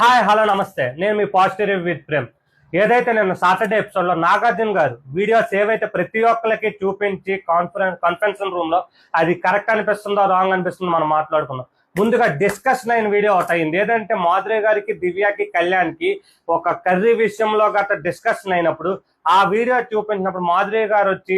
Hi hello నమస్తే. నేను మీ positive with Prem. ఏదైతే నేను సాటర్డే ఎపిసోడ్లో నాగార్జున గారు వీడియోస్ ఏవైతే ప్రతి ఒక్కరికి చూపించి కాన్ఫరెన్స్ రూమ్ లో అది కరెక్ట్ అనిపిస్తుందో రాంగ్ అనిపిస్తుందో మనం మాట్లాడుకున్నాం. ముందుగా డిస్కషన్ అయిన వీడియో ఒకటి అయింది. ఏదంటే మాధురి గారికి, దివ్యాకి, కళ్యాణ్కి ఒక కర్రీ విషయంలో గట్రా డిస్కషన్ అయినప్పుడు ఆ వీడియో చూపించినప్పుడు మాధురి గారు వచ్చి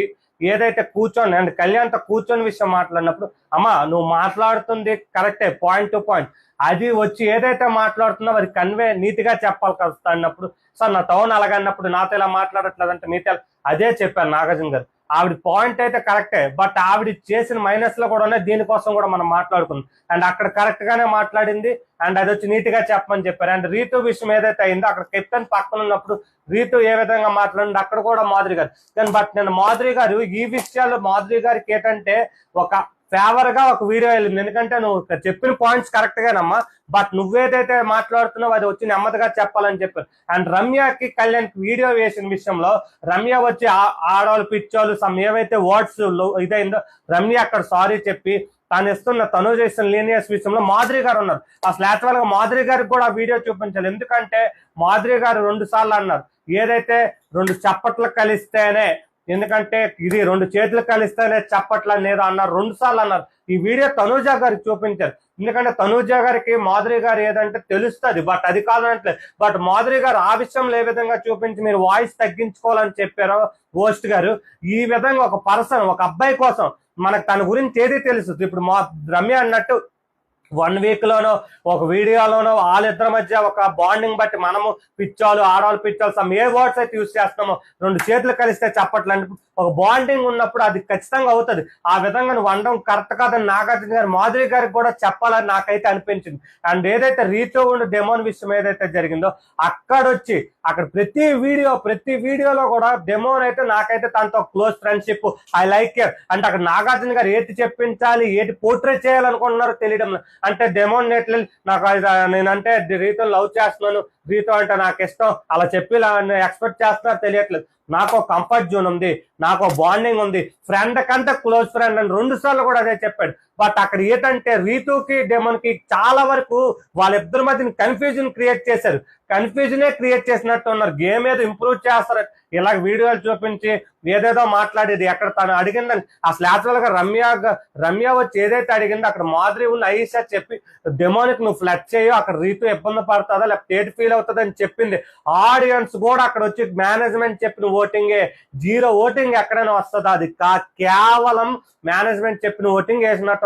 ఏదైతే కూర్చొని అండ్ కళ్యాణ్తో కూర్చొని విషయం మాట్లాడినప్పుడు, అమ్మా నువ్వు మాట్లాడుతుంది కరెక్టే, పాయింట్ టు పాయింట్, అది వచ్చి ఏదైతే మాట్లాడుతున్నావు అది కన్వే నీతిగా చెప్పాలి కదా అన్నప్పుడు, సార్ నా టౌన్ అలాగన్నప్పుడు నాతో ఇలా మాట్లాడట్లేదంటే నీతి అదే చెప్పారు నాగార్జున గారు. ఆవిడ పాయింట్ అయితే కరెక్టే, బట్ ఆవిడ చేసిన మైనస్ లో కూడా ఉన్నాయి. దీనికోసం కూడా మనం మాట్లాడుకుందాం. అండ్ అక్కడ కరెక్ట్ గానే మాట్లాడింది అండ్ అది వచ్చి నీట్గా చెప్పమని చెప్పారు. అండ్ రీతు విషయం ఏదైతే అయిందో అక్కడ కెప్టెన్ పక్కన ఉన్నప్పుడు రీతు ఏ విధంగా మాట్లాడింది అక్కడ కూడా మాధురి గారు. బట్ నేను మాధురి గారు ఈ విషయాలు మాధురి గారికి ఏంటంటే ఒక ఫేవర్ గా ఒక వీడియో వెళ్ళింది. ఎందుకంటే నువ్వు చెప్పిన పాయింట్స్ కరెక్ట్ గానమ్మా, బట్ నువ్వేదైతే మాట్లాడుతున్నావు అది వచ్చి నెమ్మదిగా చెప్పాలని చెప్పారు. అండ్ రమ్యకి కళ్యాణ్కి వీడియో వేసిన విషయంలో రమ్య వచ్చి ఆడవాళ్ళు పిచ్చోళ్ళు సమ్ ఏవైతే వర్డ్స్ ఇదైందో రమ్య అక్కడ సారీ చెప్పి తాను ఇస్తున్న తను చేసిన లీనియర్స్ విషయంలో మాధురి గారు ఉన్నారు. అసలు యాక్చువల్ గా మాధురి గారికి కూడా వీడియో చూపించాలి. ఎందుకంటే మాధురి గారు 2 సార్లు అన్నారు ఏదైతే 2 చప్పట్లు కలిస్తేనే, ఎందుకంటే ఇది 2 చేతులు కలిస్తేనే చప్పట్లు అనేది అన్నారు, 2 సార్లు అన్నారు. ఈ వీడియో తనూజ గారికి చూపించారు. ఎందుకంటే తనూజ గారికి మాధురి గారు ఏదంటే తెలుస్తుంది, బట్ అది కాదనట్లేదు. బట్ మాధురి గారు ఆ విషయంలో ఏ విధంగా చూపించి మీరు వాయిస్ తగ్గించుకోవాలని చెప్పారో హోస్ట్ గారు, ఈ విధంగా ఒక పర్సన్ ఒక అబ్బాయి కోసం మనకు తన గురించి ఏది తెలుసు. ఇప్పుడు రమ్య అన్నట్టు 1 వీక్ లోనో ఒక వీడియోలోనో వాళ్ళిద్దరి మధ్య ఒక బాండింగ్ బట్టి మనము పిచ్చాలు ఆడవాళ్ళు పిచ్చాలు సమ్ ఏ వర్డ్స్ అయితే యూజ్ చేస్తామో 2 చేతులు కలిస్తే చెప్పట్లండి ఒక బాండింగ్ ఉన్నప్పుడు అది ఖచ్చితంగా అవుతుంది. ఆ విధంగా నువ్వు అనడం కరెక్ట్ కాదని నాగార్జున గారు మాధురి గారికి కూడా చెప్పాలని నాకైతే అనిపించింది. అండ్ ఏదైతే రీతో ఉండి డెమోన్ విషయం ఏదైతే జరిగిందో అక్కడ ప్రతి వీడియోలో కూడా డెమోన్ అయితే నాకైతే తనతో close friendship, I like year అంటే అక్కడ నాగార్జున గారు ఏది చెప్పించాలి ఏది పోర్ట్రే చేయాలనుకుంటున్నారో తెలియడం. అంటే డెమోన్ నెట్లు నాకు నేనంటే రీతో లవ్ చేస్తున్నాను, రీతో అంటే నాకు ఇష్టం అలా చెప్పి ఎక్స్పెక్ట్ చేస్తున్నారు తెలియట్లేదు. నాకు కంఫర్ట్ జోన్ ఉంది, నాకు బాండింగ్ ఉంది, ఫ్రెండ్ కంటే క్లోజ్ ఫ్రెండ్ అని 2 సార్లు కూడా అదే చెప్పాడు. బట్ అక్కడ ఏంటంటే రీతుకి డెమోన్ కి చాలా వరకు వాళ్ళిద్దరి మధ్యని కన్ఫ్యూజన్ క్రియేట్ చేసినట్టు ఉన్నారు. గేమ్ ఏదో ఇంప్రూవ్ చేస్తారు ఇలా వీడియోలు చూపించి ఏదేదో మాట్లాడేది. ఎక్కడ తను అడిగిందని అసలు యాక్చువల్ గా రమ్య వచ్చి ఏదైతే అడిగిందో అక్కడ మాధురి ఉన్న ఐసా చెప్పి డెమోనికి నువ్వు ఫ్లడ్ చేయో అక్కడ రీతు ఇబ్బంది పడుతుందా లేకపోతే ఏది ఫీల్ అవుతుంది అని చెప్పింది. ఆడియన్స్ కూడా అక్కడ వచ్చి మేనేజ్మెంట్ చెప్పిన ఓటింగే, 0 ఓటింగ్ ఎక్కడైనా వస్తుందా? అది కేవలం మేనేజ్మెంట్ చెప్పిన ఓటింగ్ వేసినట్టు